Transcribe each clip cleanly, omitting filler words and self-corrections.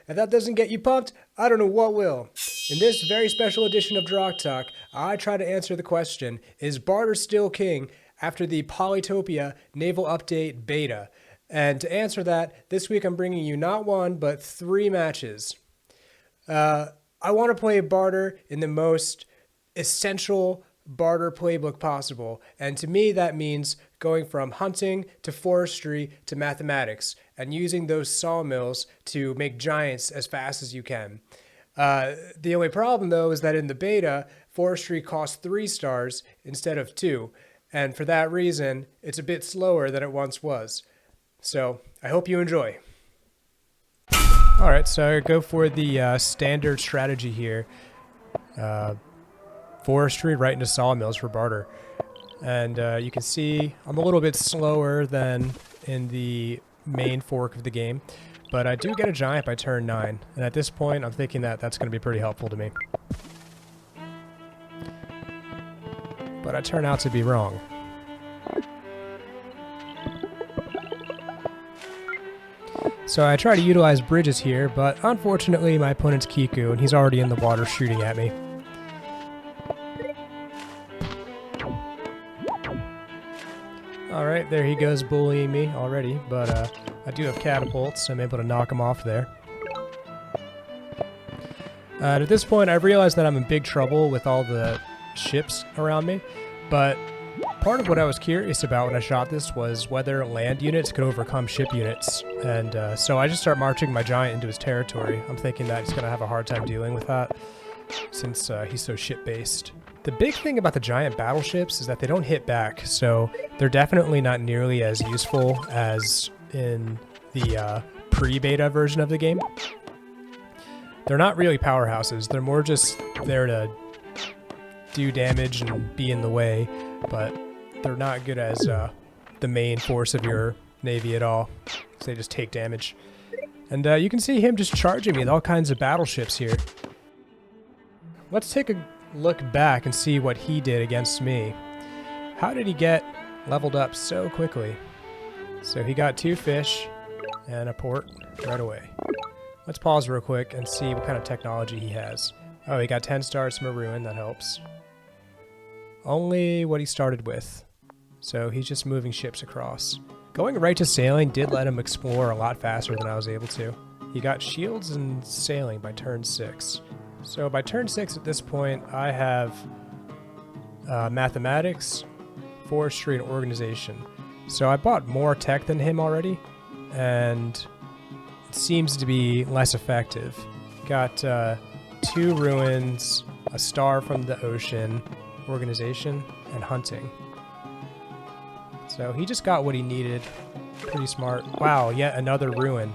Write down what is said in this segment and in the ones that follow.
If that doesn't get you pumped, I don't know what will. In this very special edition of Drog Talk, I try to answer the question, is Bardur still king after the Polytopia Naval Update Beta? And to answer that, this week I'm bringing you not one, but 3 matches. I want to play Bardur in the most essential Bardur playbook possible, and to me that means going from hunting to forestry to mathematics and using those sawmills to make giants as fast as you can. The only problem though is that in the beta, forestry costs 3 stars instead of 2, and for that reason it's a bit slower than it once was. So I hope you enjoy. Alright, so I go for the standard strategy here. Forestry right into sawmills for barter. And you can see I'm a little bit slower than in the main fork of the game, but I do get a giant by turn 9, and at this point I'm thinking that that's going to be pretty helpful to me. But I turn out to be wrong. So I try to utilize bridges here, but unfortunately my opponent's Kiku, and he's already in the water shooting at me. Alright, there he goes bullying me already, but I do have catapults, so I'm able to knock him off there. At this point, I realized that I'm in big trouble with all the ships around me, but part of what I was curious about when I shot this was whether land units could overcome ship units, and so I just start marching my giant into his territory. I'm thinking that he's going to have a hard time dealing with that, since he's so ship-based. The big thing about the giant battleships is that they don't hit back, so they're definitely not nearly as useful as in the pre-beta version of the game. They're not really powerhouses, they're more just there to do damage and be in the way, but they're not good as the main force of your navy at all, so they just take damage. And you can see him just charging me with all kinds of battleships here. Let's take a look back and see what he did against me. How did he get leveled up so quickly? So he got 2 fish and a port right away. Let's pause real quick and see what kind of technology he has. Oh, he got 10 stars from a ruin, that helps. Only what he started with. So he's just moving ships across. Going right to sailing did let him explore a lot faster than I was able to. He got shields and sailing by turn 6. So by turn 6 at this point, I have mathematics, forestry, and organization. So I bought more tech than him already, and it seems to be less effective. Got 2 ruins, a star from the ocean, organization, and hunting. So he just got what he needed. Pretty smart. Wow, yet another ruin.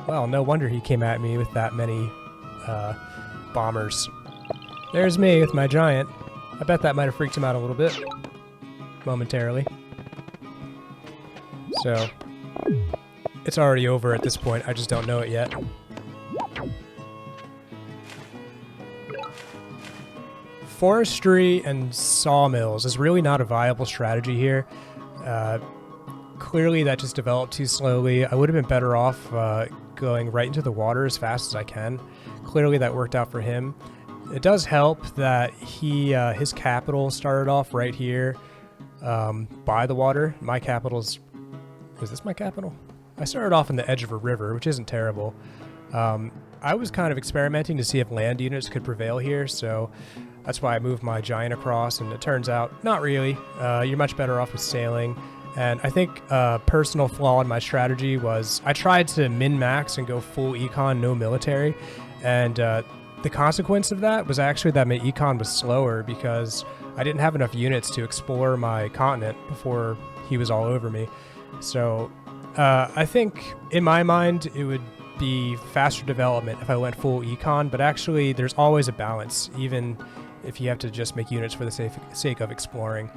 Well, no wonder he came at me with that many bombers. There's me with my giant. I bet that might have freaked him out a little bit. Momentarily. So, it's already over at this point, I just don't know it yet. Forestry and sawmills is really not a viable strategy here. Clearly that just developed too slowly. I would have been better off going right into the water as fast as I can. Clearly that worked out for him. It does help that his capital started off right here by the water. My capital's... Was this my capital? I started off on the edge of a river, which isn't terrible. I was kind of experimenting to see if land units could prevail here, so that's why I moved my giant across, and it turns out not really. You're much better off with sailing. And I think a personal flaw in my strategy was I tried to min-max and go full econ, no military, and the consequence of that was actually that my econ was slower because I didn't have enough units to explore my continent before he was all over me. So I think in my mind it would be faster development if I went full econ, but actually there's always a balance, even if you have to just make units for the sake of exploring.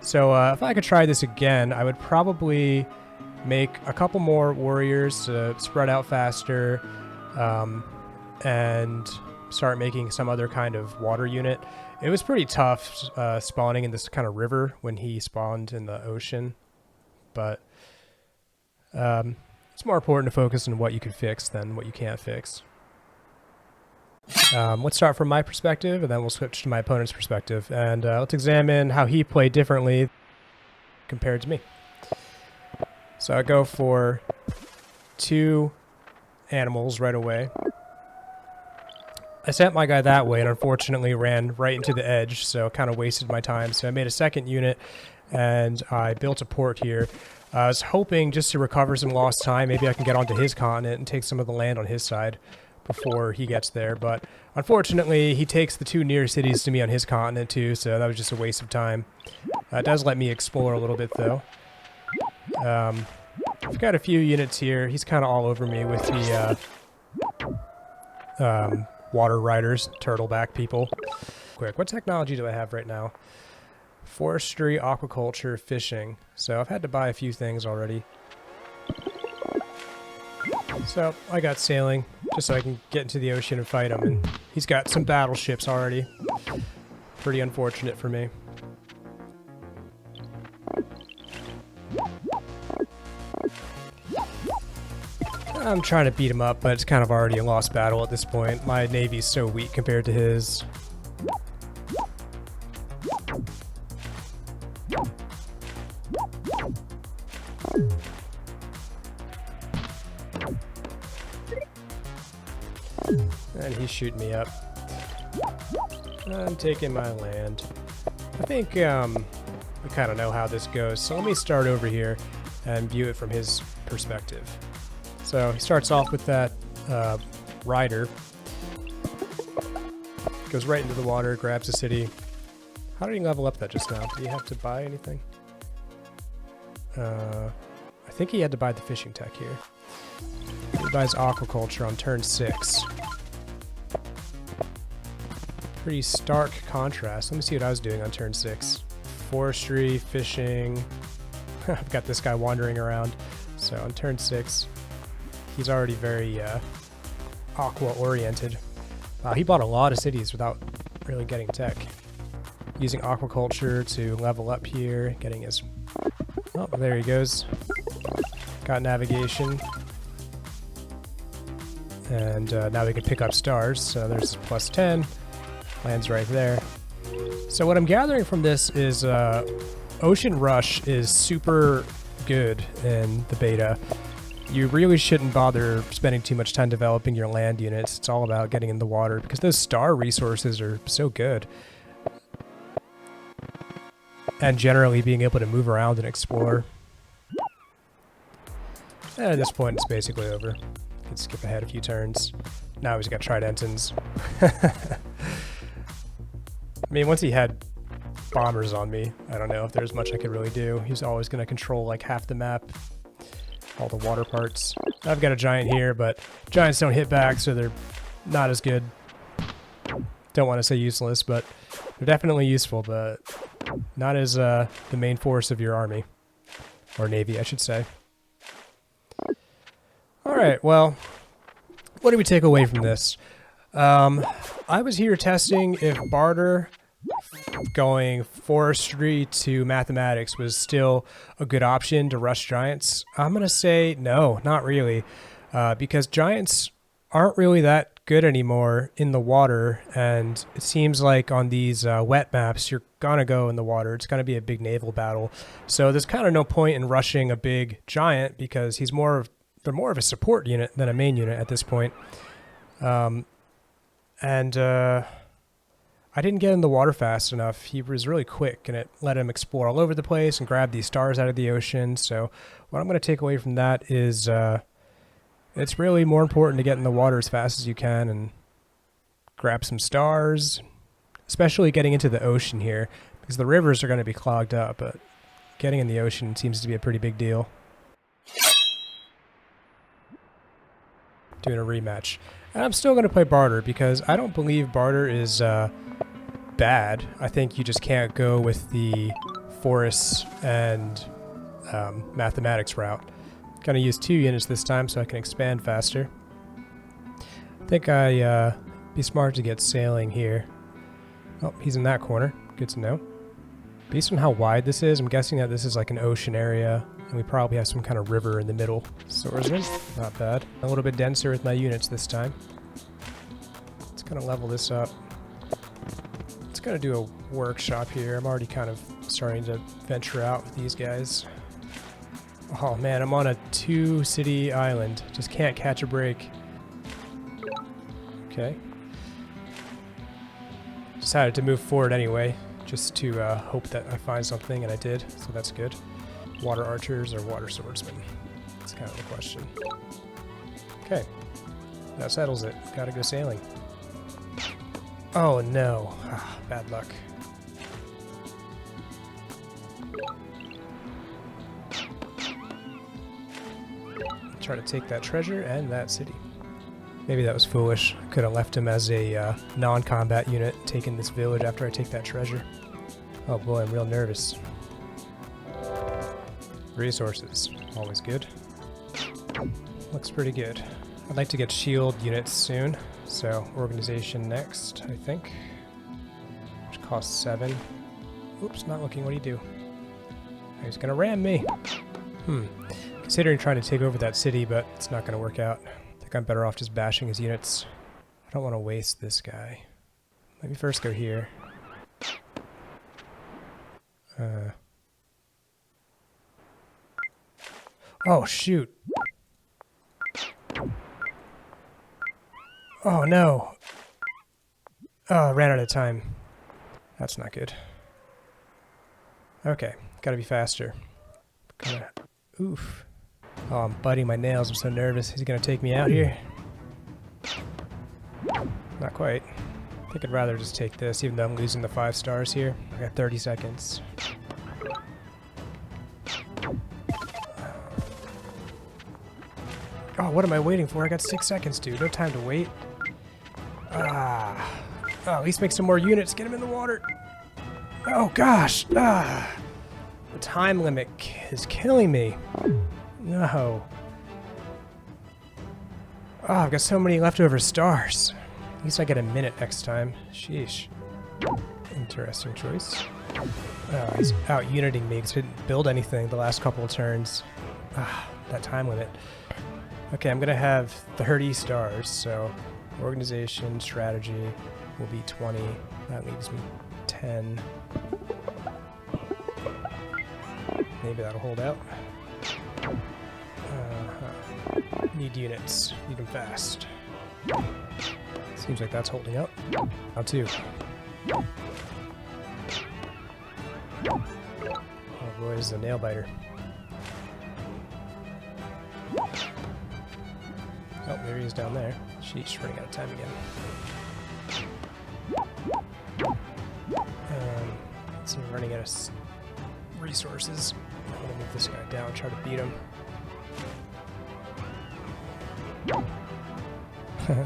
So if I could try this again, I would probably make a couple more warriors to spread out faster, and start making some other kind of water unit. It was pretty tough spawning in this kind of river when he spawned in the ocean, but it's more important to focus on what you can fix than what you can't fix. Let's start from my perspective, and then we'll switch to my opponent's perspective, and let's examine how he played differently compared to me. So I go for 2 animals right away. I sent my guy that way and unfortunately ran right into the edge, so kind of wasted my time. So I made a second unit and I built a port here. I was hoping just to recover some lost time, maybe I can get onto his continent and take some of the land on his side before he gets there, but unfortunately he takes the 2 nearest cities to me on his continent too, so that was just a waste of time. It does let me explore a little bit though. I've got a few units here. He's kind of all over me with the water riders, turtleback people. Quick, what technology do I have right now? Forestry, aquaculture, fishing. So I've had to buy a few things already. So I got sailing, just so I can get into the ocean and fight him, and he's got some battleships already. Pretty unfortunate for me. I'm trying to beat him up, but it's kind of already a lost battle at this point. My navy's so weak compared to his. And he's shooting me up. I'm taking my land. I think we kind of know how this goes, so let me start over here and view it from his perspective. So he starts off with that rider, goes right into the water, grabs a city. How did he level up that just now? Did he have to buy anything? I think he had to buy the fishing tech here. He buys aquaculture on turn 6. Pretty stark contrast. Let me see what I was doing on turn 6. Forestry, fishing. I've got this guy wandering around. So on turn 6, he's already very aqua-oriented. He bought a lot of cities without really getting tech. Using aquaculture to level up here, getting his... Oh, there he goes. Got navigation. And now we can pick up stars. So there's plus 10. Lands right there. So what I'm gathering from this is Ocean Rush is super good in the beta. You really shouldn't bother spending too much time developing your land units. It's all about getting in the water because those star resources are so good. And generally being able to move around and explore. And at this point it's basically over. Can skip ahead a few turns. Now he's got Tridentans. I mean, once he had bombers on me, I don't know if there's much I could really do. He's always going to control like half the map. All the water parts. I've got a giant here, but giants don't hit back, so they're not as good. Don't want to say useless, but they're definitely useful, but not as the main force of your army. Or navy, I should say. Alright, well, what do we take away from this? I was here testing if barter going forestry to mathematics was still a good option to rush giants. I'm going to say no, not really, because giants aren't really that good anymore in the water, and it seems like on these wet maps you're going to go in the water. It's going to be a big naval battle. So there's kind of no point in rushing a big giant because he's more of they're more of a support unit than a main unit at this point. I didn't get in the water fast enough. He was really quick, and it let him explore all over the place and grab these stars out of the ocean. So what I'm going to take away from that is it's really more important to get in the water as fast as you can and grab some stars, especially getting into the ocean here, because the rivers are going to be clogged up, but getting in the ocean seems to be a pretty big deal. Doing a rematch. And I'm still going to play barter because I don't believe barter is bad. I think you just can't go with the forests and mathematics route. Gonna use 2 units this time so I can expand faster. I think be smart to get sailing here. Oh, he's in that corner. Good to know. Based on how wide this is, I'm guessing that this is like an ocean area, and we probably have some kind of river in the middle. Swordsman, not bad. A little bit denser with my units this time. Let's kind of level this up. Let's kind of do a workshop here. I'm already kind of starting to venture out with these guys. Oh man, I'm on a 2-city island. Just can't catch a break. Okay. Decided to move forward anyway, just to hope that I find something, and I did, so that's good. Water archers or water swordsmen? That's kind of the question. Okay. That settles it. Gotta go sailing. Oh no. Ah, bad luck. Try to take that treasure and that city. Maybe that was foolish. I could have left him as a non-combat unit, taking this village after I take that treasure. Oh boy, I'm real nervous. Resources, always good. Looks pretty good. I'd like to get shield units soon, so organization next, I think. Which costs 7. Oops, not looking. What do you do? He's gonna ram me. Considering trying to take over that city, but it's not gonna work out. I think I'm better off just bashing his units. I don't want to waste this guy. Let me first go here. Oh, shoot. Oh, no. Oh, I ran out of time. That's not good. Okay, gotta be faster. Oof. Oh, I'm biting my nails. I'm so nervous. He's gonna take me out here. Not quite. I think I'd rather just take this, even though I'm losing the 5 stars here. I got 30 seconds. Oh, what am I waiting for? I got 6 seconds, dude. No time to wait. Ah. Oh, at least make some more units. Get him in the water. Oh, gosh. Ah. The time limit is killing me. No. Oh, I've got so many leftover stars. At least I get a minute next time. Sheesh. Interesting choice. Oh, he's out-uniting me because I didn't build anything the last couple of turns. Ah, that time limit. Okay, I'm gonna have 30 stars, so organization, strategy will be 20. That leaves me 10. Maybe that'll hold out. Need units. Need them fast. Seems like that's holding up. Now 2. Oh boy, this is a nail biter. Oh, there he is down there. Sheesh, running out of time again. Let's see, we're running out of resources. I'm gonna move this guy down, try to beat him.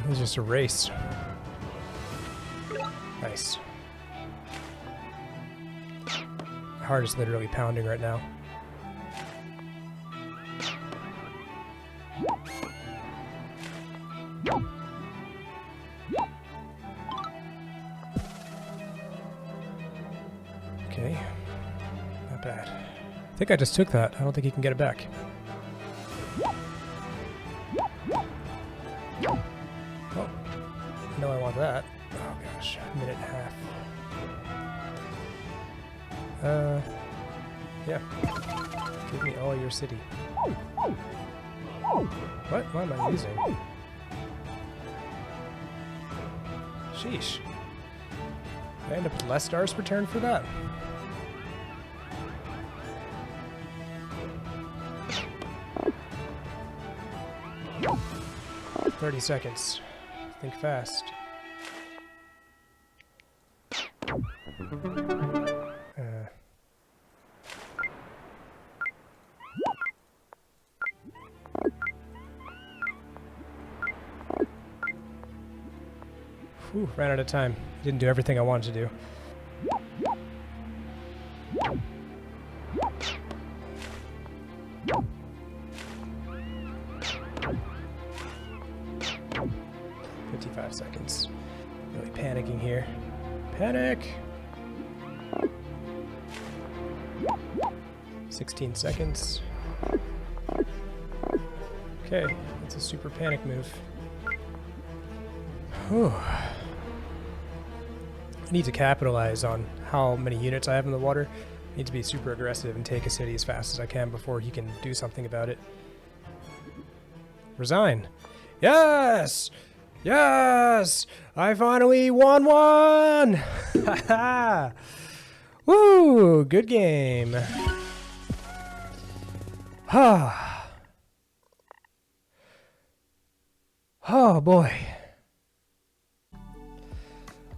It's just a race. Nice. My heart is literally pounding right now. Okay. Not bad. I think I just took that. I don't think he can get it back. Oh. No, I want that. Oh gosh. A minute and a half. Yeah. Give me all your city. What? What am I using? Sheesh. Did I end up with less stars per turn for that? "30 seconds. Think fast." Whew, ran out of time. Didn't do everything I wanted to do. Seconds. Really panicking here. Panic! 16 seconds. Okay, that's a super panic move. Whew. I need to capitalize on how many units I have in the water. I need to be super aggressive and take a city as fast as I can before he can do something about it. Resign! Yes! Yes! I finally won one! Haha! Woo! Good game. Oh boy.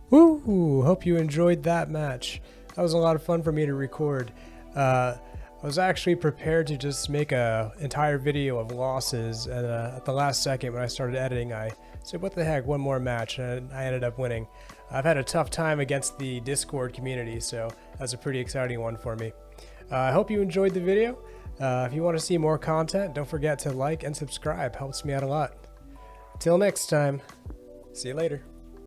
Woo! Hope you enjoyed that match. That was a lot of fun for me to record. I was actually prepared to just make an entire video of losses, and at the last second when I started editing, I said, what the heck, one more match, and I ended up winning. I've had a tough time against the Discord community, so that's a pretty exciting one for me. I hope you enjoyed the video. If you want to see more content, don't forget to like and subscribe. Helps me out a lot. Till next time, see you later.